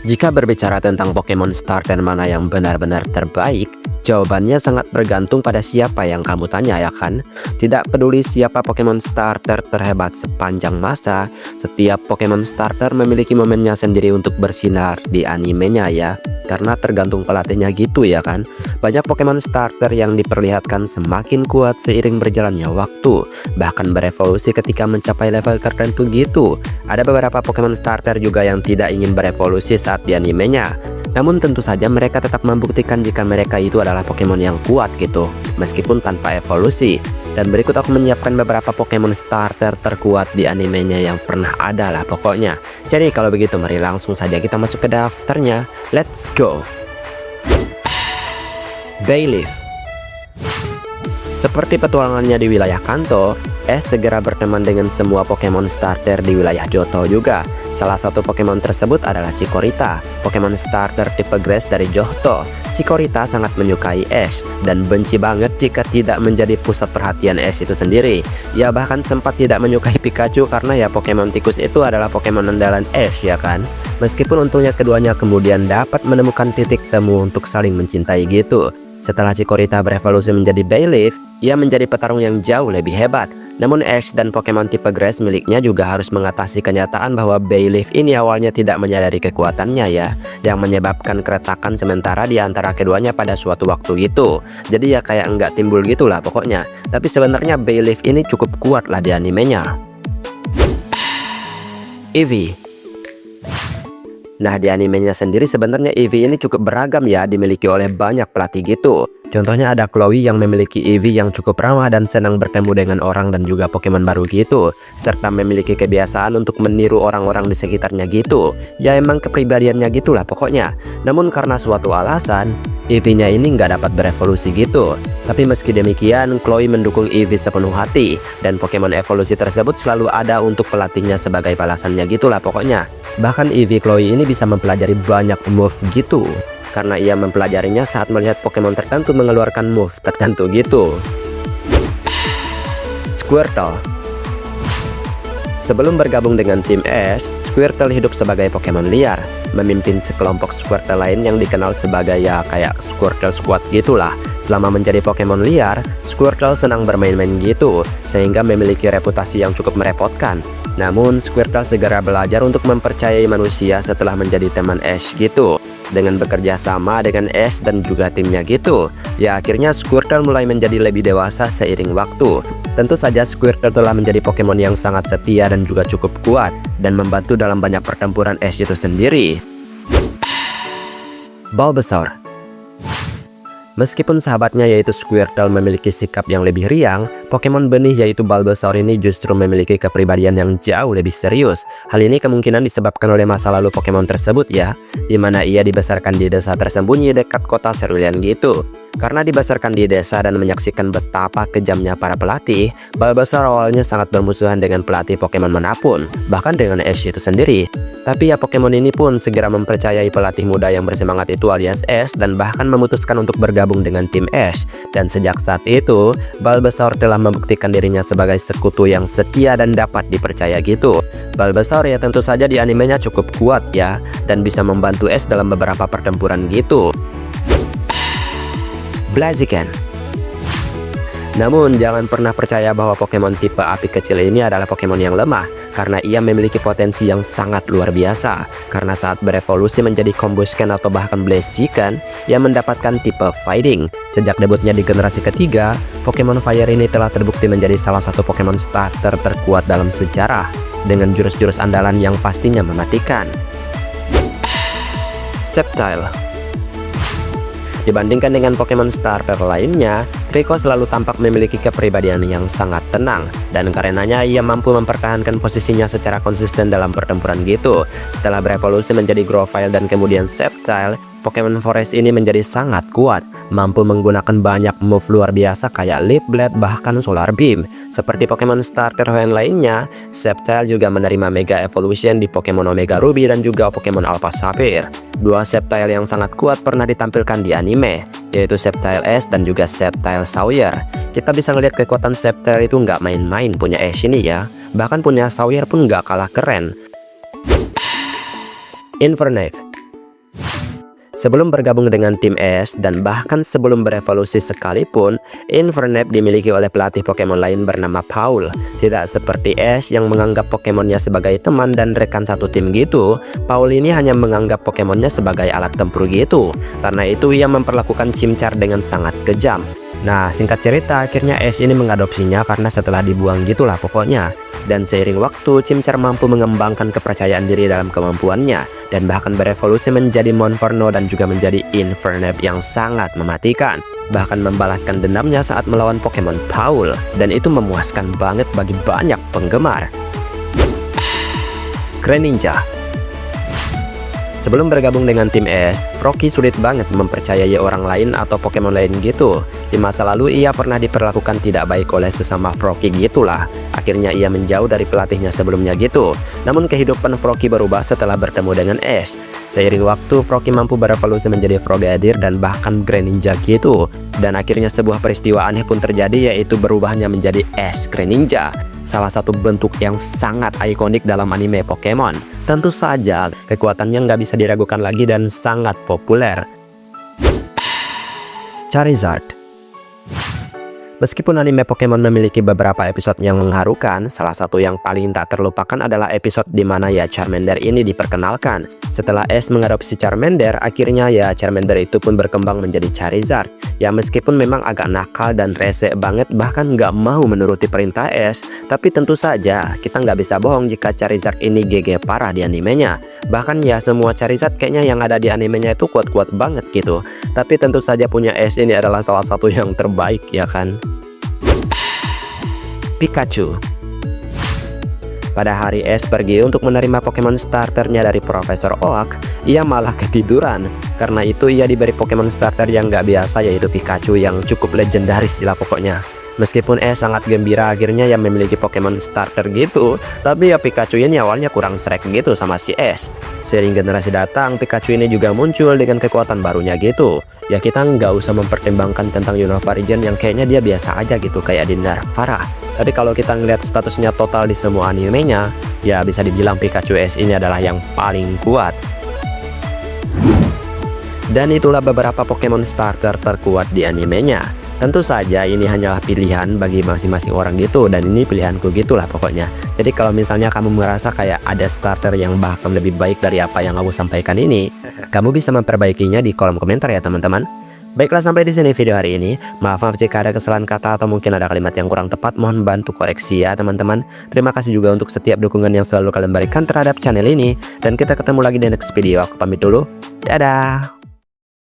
Jika berbicara tentang Pokemon starter mana yang benar-benar terbaik, jawabannya sangat bergantung pada siapa yang kamu tanya, ya kan? Tidak peduli siapa Pokemon starter terhebat sepanjang masa, setiap Pokemon starter memiliki momennya sendiri untuk bersinar di animenya ya. Karena tergantung pelatihnya gitu ya kan. Banyak Pokemon starter yang diperlihatkan semakin kuat seiring berjalannya waktu, bahkan berevolusi ketika mencapai level tertentu gitu. Ada beberapa Pokemon starter juga yang tidak ingin berevolusi saat di animenya. Namun tentu saja mereka tetap membuktikan jika mereka itu adalah Pokemon yang kuat gitu, meskipun tanpa evolusi. Dan berikut aku menyiapkan beberapa Pokemon starter terkuat di animenya yang pernah ada lah pokoknya. Jadi kalau begitu mari langsung saja kita masuk ke daftarnya. Let's go! Bayleef. Seperti petualangannya di wilayah Kanto, Ash segera berteman dengan semua Pokemon starter di wilayah Johto juga. Salah satu Pokemon tersebut adalah Chikorita, Pokemon starter tipe Grass dari Johto. Chikorita sangat menyukai Ash dan benci banget jika tidak menjadi pusat perhatian Ash itu sendiri. Ia bahkan sempat tidak menyukai Pikachu karena ya Pokemon tikus itu adalah Pokemon andalan Ash ya kan. Meskipun untungnya keduanya kemudian dapat menemukan titik temu untuk saling mencintai gitu. Setelah Chikorita berevolusi menjadi Bayleef, ia menjadi petarung yang jauh lebih hebat. Namun Ash dan Pokemon tipe Grass miliknya juga harus mengatasi kenyataan bahwa Bayleef ini awalnya tidak menyadari kekuatannya ya, yang menyebabkan keretakan sementara di antara keduanya pada suatu waktu gitu. Jadi ya kayak nggak timbul gitulah pokoknya. Tapi sebenarnya Bayleef ini cukup kuat lah di animenya. Eevee. Nah di animenya sendiri sebenarnya Eevee ini cukup beragam ya, dimiliki oleh banyak pelatih gitu. Contohnya ada Chloe yang memiliki Eevee yang cukup ramah dan senang bertemu dengan orang dan juga Pokemon baru gitu, serta memiliki kebiasaan untuk meniru orang-orang di sekitarnya gitu. Ya emang kepribadiannya gitulah pokoknya. Namun karena suatu alasan, Eevee-nya ini nggak dapat berevolusi gitu. Tapi meski demikian, Chloe mendukung Eevee sepenuh hati, dan Pokemon evolusi tersebut selalu ada untuk pelatihnya sebagai balasannya gitulah pokoknya. Bahkan Eevee Chloe ini bisa mempelajari banyak move gitu, karena ia mempelajarinya saat melihat Pokemon tertentu mengeluarkan move tertentu gitu. Squirtle. Sebelum bergabung dengan tim Ash, Squirtle hidup sebagai Pokemon liar, memimpin sekelompok Squirtle lain yang dikenal sebagai ya kayak Squirtle Squad gitulah. Selama menjadi Pokemon liar, Squirtle senang bermain-main gitu, sehingga memiliki reputasi yang cukup merepotkan. Namun Squirtle segera belajar untuk mempercayai manusia setelah menjadi teman Ash gitu. Dengan bekerja sama dengan Ash dan juga timnya gitu, ya akhirnya Squirtle mulai menjadi lebih dewasa seiring waktu. Tentu saja Squirtle telah menjadi Pokemon yang sangat setia dan juga cukup kuat, dan membantu dalam banyak pertempuran Ash itu sendiri. Bulbasaur. Meskipun sahabatnya yaitu Squirtle memiliki sikap yang lebih riang, Pokemon benih yaitu Bulbasaur ini justru memiliki kepribadian yang jauh lebih serius. Hal ini kemungkinan disebabkan oleh masa lalu Pokemon tersebut ya, di mana ia dibesarkan di desa tersembunyi dekat kota Cerulean gitu. Karena dibesarkan di desa dan menyaksikan betapa kejamnya para pelatih, Bulbasaur awalnya sangat bermusuhan dengan pelatih Pokemon manapun, bahkan dengan Ash itu sendiri. Tapi ya Pokemon ini pun segera mempercayai pelatih muda yang bersemangat itu alias Ash dan bahkan memutuskan untuk bergabung dengan tim Ash. Dan sejak saat itu, Bulbasaur telah membuktikan dirinya sebagai sekutu yang setia dan dapat dipercaya gitu. Bulbasaur ya tentu saja di animenya cukup kuat ya, dan bisa membantu Ash dalam beberapa pertempuran gitu. Blaziken. Namun jangan pernah percaya bahwa Pokemon tipe api kecil ini adalah Pokemon yang lemah, karena ia memiliki potensi yang sangat luar biasa. Karena saat berevolusi menjadi Combusken atau bahkan Blaziken, ia mendapatkan tipe Fighting. Sejak debutnya di generasi ketiga, Pokemon Fire ini telah terbukti menjadi salah satu Pokemon starter terkuat dalam sejarah, dengan jurus-jurus andalan yang pastinya mematikan. Sceptile. Dibandingkan dengan Pokemon starter lainnya, Rico selalu tampak memiliki kepribadian yang sangat tenang, dan karenanya ia mampu mempertahankan posisinya secara konsisten dalam pertempuran gitu. Setelah berevolusi menjadi Grovyle dan kemudian Sceptile, Pokemon Forest ini menjadi sangat kuat, mampu menggunakan banyak move luar biasa kayak Leaf Blade bahkan Solar Beam. Seperti Pokemon starter yang lainnya, Sceptile juga menerima Mega Evolution di Pokemon Omega Ruby dan juga Pokemon Alpha Sapphire. Dua Sceptile yang sangat kuat pernah ditampilkan di anime, yaitu Sceptile S dan juga Sceptile Sawyer. Kita bisa ngelihat kekuatan Sceptile itu nggak main-main punya Ash ini ya, bahkan punya Sawyer pun nggak kalah keren. Infernape. Sebelum bergabung dengan tim Ash dan bahkan sebelum berevolusi sekalipun, Infernape dimiliki oleh pelatih Pokemon lain bernama Paul. Tidak seperti Ash yang menganggap Pokemonnya sebagai teman dan rekan satu tim gitu, Paul ini hanya menganggap Pokemonnya sebagai alat tempur gitu. Karena itu ia memperlakukan Chimchar dengan sangat kejam. Nah, singkat cerita, akhirnya Ash ini mengadopsinya karena setelah dibuang gitulah pokoknya. Dan seiring waktu, Chimchar mampu mengembangkan kepercayaan diri dalam kemampuannya dan bahkan berevolusi menjadi Monferno dan juga menjadi Infernape yang sangat mematikan. Bahkan membalaskan dendamnya saat melawan Pokemon Paul, dan itu memuaskan banget bagi banyak penggemar. Greninja. Sebelum bergabung dengan tim Ash, Froakie sulit banget mempercayai orang lain atau Pokemon lain gitu. Di masa lalu ia pernah diperlakukan tidak baik oleh sesama Froakie gitulah. Akhirnya ia menjauh dari pelatihnya sebelumnya gitu. Namun kehidupan Froakie berubah setelah bertemu dengan Ash. Seiring waktu, Froakie mampu berevolusi menjadi Frogadier dan bahkan Greninja gitu. Dan akhirnya sebuah peristiwa aneh pun terjadi, yaitu berubahnya menjadi Ash Greninja. Salah satu bentuk yang sangat ikonik dalam anime Pokemon. Tentu saja, kekuatannya nggak bisa diragukan lagi dan sangat populer. Charizard. Meskipun anime Pokemon memiliki beberapa episode yang mengharukan, salah satu yang paling tak terlupakan adalah episode di mana ya Charmander ini diperkenalkan. Setelah Ash mengadopsi Charmander, akhirnya ya Charmander itu pun berkembang menjadi Charizard. Ya meskipun memang agak nakal dan rese banget, bahkan nggak mau menuruti perintah Ash, tapi tentu saja kita nggak bisa bohong jika Charizard ini GG parah di animenya. Bahkan ya semua Charizard kayaknya yang ada di animenya itu kuat-kuat banget gitu. Tapi tentu saja punya Ash ini adalah salah satu yang terbaik ya kan. Pikachu. Pada hari Ash pergi untuk menerima Pokemon starternya dari Profesor Oak, ia malah ketiduran. Karena itu ia diberi Pokemon starter yang nggak biasa, yaitu Pikachu yang cukup legendaris lah pokoknya. Meskipun Ash sangat gembira akhirnya yang memiliki Pokemon starter gitu, tapi ya Pikachu ini awalnya kurang srek gitu sama si Ash. Seiring generasi datang, Pikachu ini juga muncul dengan kekuatan barunya gitu. Ya kita nggak usah mempertimbangkan tentang Unova Region yang kayaknya dia biasa aja gitu, kayak di Nerfara. Tapi kalau kita ngeliat statusnya total di semua animenya, ya bisa dibilang Pikachu Ash ini adalah yang paling kuat. Dan itulah beberapa Pokemon starter terkuat di animenya. Tentu saja ini hanyalah pilihan bagi masing-masing orang gitu, dan ini pilihanku gitulah pokoknya. Jadi kalau misalnya kamu merasa kayak ada starter yang bahkan lebih baik dari apa yang aku sampaikan ini, kamu bisa memperbaikinya di kolom komentar ya teman-teman. Baiklah, sampai di sini video hari ini. Maaf jika ada kesalahan kata atau mungkin ada kalimat yang kurang tepat, mohon bantu koreksi ya teman-teman. Terima kasih juga untuk setiap dukungan yang selalu kalian berikan terhadap channel ini, dan kita ketemu lagi di next video. Aku pamit dulu. Dadah.